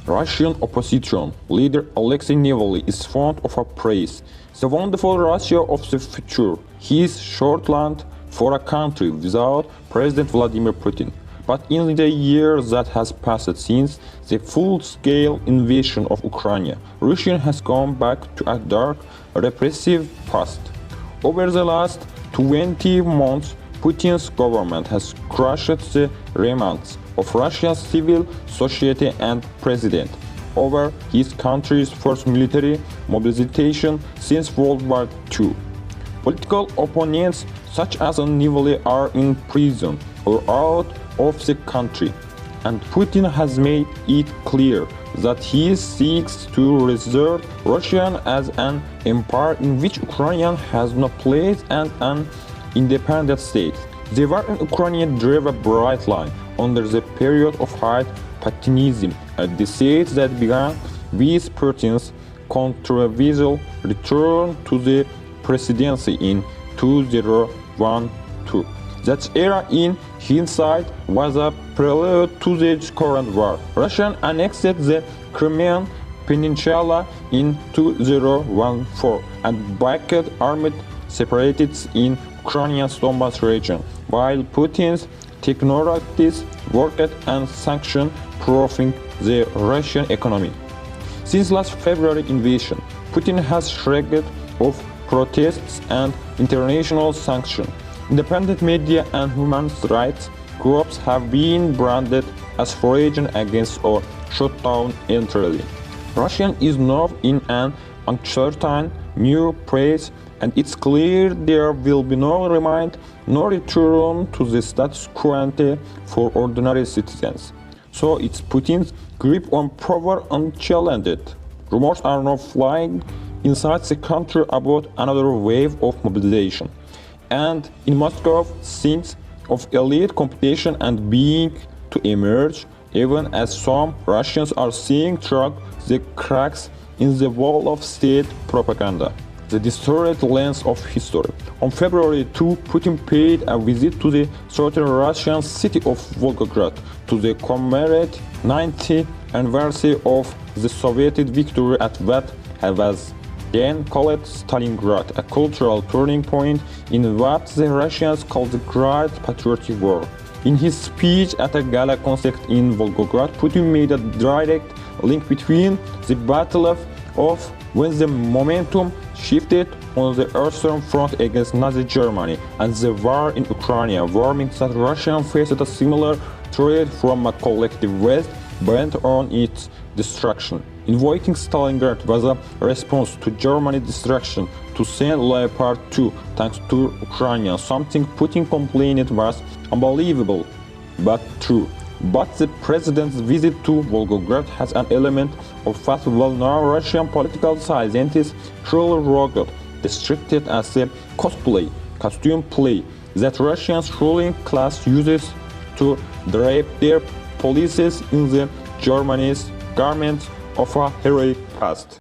Russian opposition leader Alexei Navalny is fond of a praise, the wonderful Russia of the future. He is shorthand for a country without President Vladimir Putin. But in the year that has passed since the full-scale invasion of Ukraine, Russia has gone back to a dark, repressive past. Over the last 20 months, Putin's government has crushed the remnants of Russia's civil society and president over his country's first military mobilization since World War II. Political opponents such as Navalny are in prison or out of the country, and Putin has made it clear that he seeks to reserve Russia as an empire in which Ukraine has no place and an independent state. The war in Ukraine drove a bright line under the period of high Putinism at the stage that began with Putin's controversial return to the presidency in 2012. That era, in hindsight, was a prelude to the current war. Russia annexed the Crimean Peninsula in 2014 and backed armed separatists in Ukraine's Donbas region, while Putin's technocrats worked on sanction-proofing the Russian economy. Since last February invasion, Putin has shrugged off protests and international sanctions. Independent media and human rights groups have been branded as foreign against or shut down entirely. Russia is now in an uncertain new phase, and it's clear there will be no return to the status quo ante for ordinary citizens. So it's Putin's grip on power unchallenged. Rumors are now flying inside the country about another wave of mobilization. And in Moscow, scenes of elite competition and being to emerge, even as some Russians are seeing through the cracks in the wall of state propaganda. The distorted lens of history. On February 2, Putin paid a visit to the southern Russian city of Volgograd to commemorate 90th anniversary of the Soviet victory at what was then called Stalingrad, a cultural turning point in what the Russians called the Great Patriotic War. In his speech at a gala concert in Volgograd, Putin made a direct link between the battle of when the momentum shifted on the Eastern Front against Nazi Germany and the war in Ukraine, warning that Russia faced a similar threat from a collective West bent on its destruction. Invoking Stalingrad was a response to Germany's destruction to send Leopard 2 tanks to Ukraine, something Putin complained was unbelievable but true. But the president's visit to Volgograd has an element of what well-known Russian political scientists truly regard, described as a costume play that Russian ruling class uses to drape their policies in the Germany's garments of a heroic past.